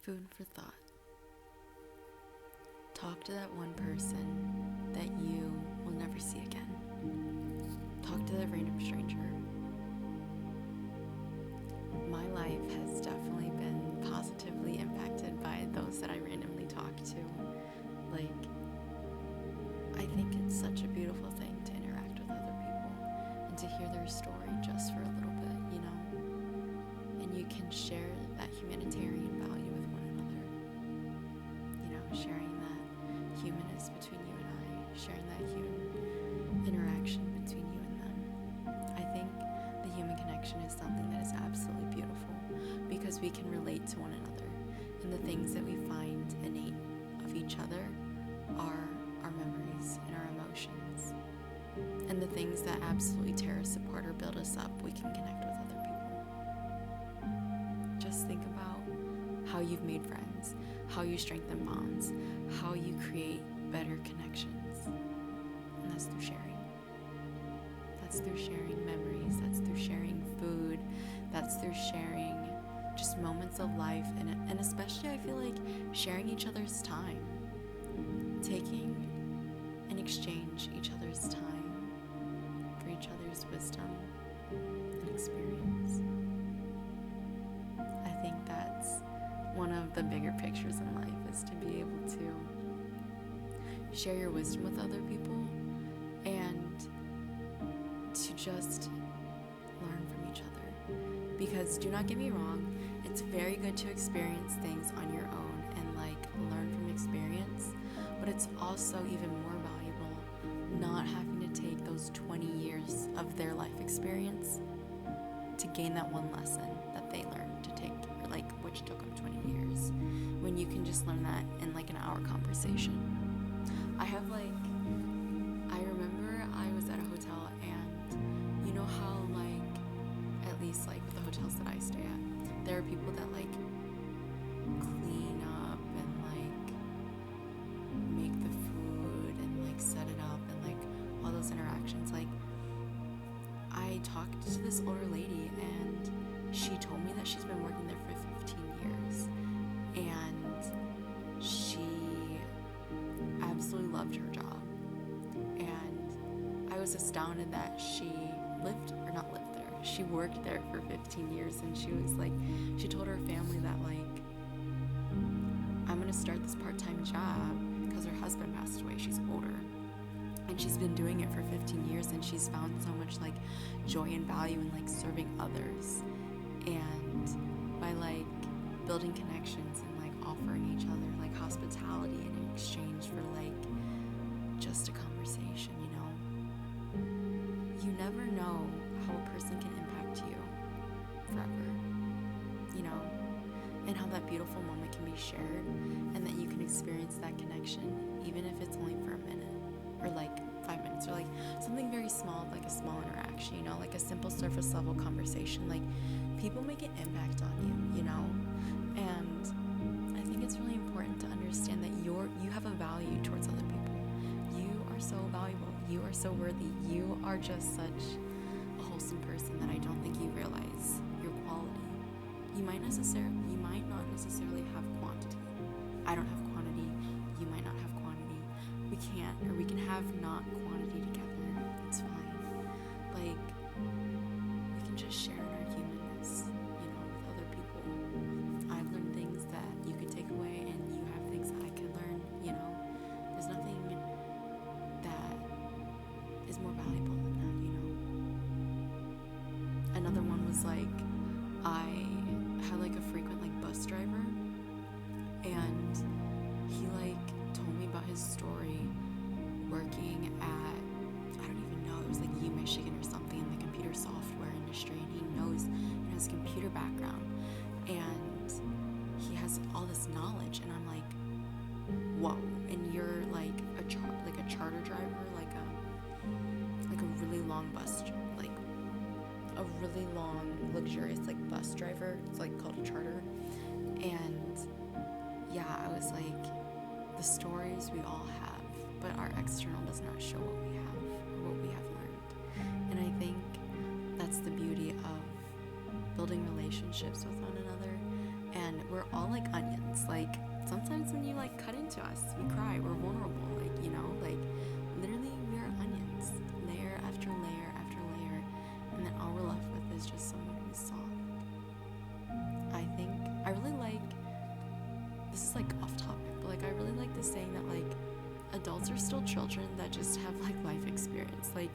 Food for thought. Talk to that one person that you will never see again. Talk to that random stranger. My life has definitely been positively impacted by those that I randomly talk to. I think it's such a beautiful thing to interact with other people and to hear their story just for a little bit, And you can share that humanitarian value with one another. Sharing that humanness between you and I, sharing that human interaction between you and them. I think the human connection is something that is absolutely beautiful because we can relate to one another, and the things that we find innate of each other are our memories and our emotions. And the things that absolutely tear us apart or build us up, we can connect with other people. Just think about how you've made friends, how you strengthen bonds, how you create better connections. And that's through sharing. That's through sharing memories. That's through sharing food. That's through sharing just moments of life. And especially, I feel like sharing each other's time. Taking and exchange each other's time for each other's wisdom and experience. I think that's one of the bigger pictures in life, is to be able to share your wisdom with other people and to just learn from each other. Because do not get me wrong, it's very good to experience things on your own and learn from experience, but it's also even more valuable not having to take those 20 years of their life experience to gain that one lesson that they learned to take, or which took them 20 years, when you can just learn that in an hour conversation. I remember I was at a hotel, and you know how at least with the hotels that I stay at, there are people that clean up and make the food and set it up and all those interactions. I talked to this older lady, and she told me that she's been working there for 15 years, and she absolutely loved her job. And I was astounded that she she worked there for 15 years, and she was she told her family that I'm gonna start this part-time job because her husband passed away. She's older, and she's been doing it for 15 years, and she's found so much joy and value in serving others, and by building connections and offering each other hospitality in exchange for just a conversation. You never know how a person can impact you forever, and how that beautiful moment can be shared, and that you can experience that connection even if it's only for a minute or 5 minutes, or something very small, a small interaction, a simple surface level conversation. People make an impact on you, and I think it's really important to understand that you have a value towards other people. You are so valuable. You are so worthy. You are just such a wholesome person that I don't think you realize your quality. You might not necessarily have quantity. I don't have quantity. You might not have quantity. We can have not quantity together. It's fine. We can just share in our humanness, with other people. I've learned things that you could take away, and you have things that I could learn. There's nothing that is more valuable than that. Another one was I had a frequent bus driver, and he told me about his story working at, I don't even know, it was U Michigan or something, in the computer software industry, and he has a computer background, and he has all this knowledge, and I'm whoa. And you're a charter driver, a really long bus, a really long luxurious bus driver. It's called a charter. And yeah, I was the stories we all have, but our external does not show what we have or what we have learned. And I think that's the beauty of building relationships with one another. And we're all like onions. Like sometimes when you like cut into us, we cry, we're vulnerable, like, you know, like literally we are onions, layer after layer after layer, and then all we're left with is just someone who's soft. I really like, this is like off topic, but like I really like the saying that like adults are still children that just have like life experience. Like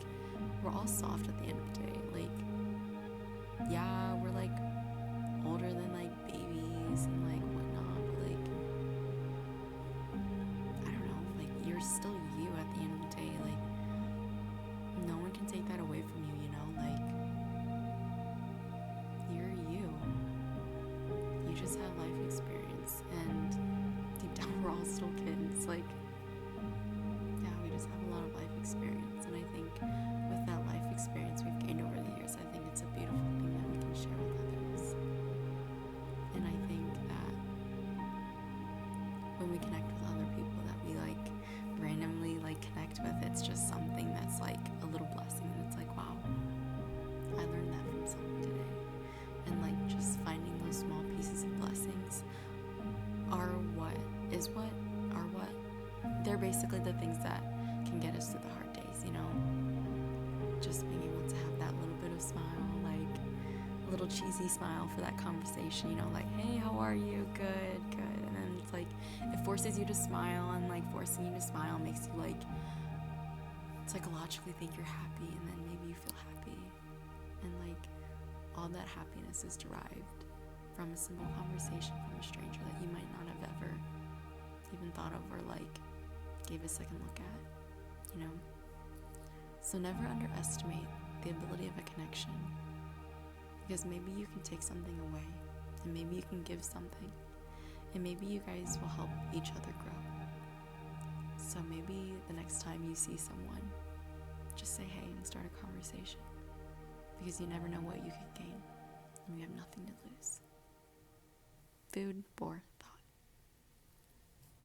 we're all soft at the end of the day. Like, yeah, we're like older than like babies and like whatnot, but like I don't know, like you're still you at the end of the day. Like no one can take that away from you, you know? Like you're you. You just have life experience, and deep down we're all still kids. Like yeah, we just have a lot of life experience, and I think with that life experience we've gained over the years, I think it's a beautiful thing that we can share with others. And I think that when we connect with other people that we like randomly like connect with, it's just something that's like a little blessing, and it's like, wow, I learned that from someone today. And like just finding those small pieces of blessings are what they're basically the things that can get us through the hard days, you know? Just being able to have that little bit of smile, like a little cheesy smile for that conversation, you know, like, hey, how are you? Good. And then it's like it forces you to smile, and like forcing you to smile makes you like psychologically think you're happy, and then maybe you feel happy, and like all that happiness is derived from a simple conversation from a stranger that you might not have ever even thought of or like gave a second look at, you know? So never underestimate the ability of a connection, because maybe you can take something away, and maybe you can give something, and maybe you guys will help each other grow. So maybe the next time you see someone, just say hey and start a conversation, because you never know what you could gain, and you have nothing to lose. Food, Boris.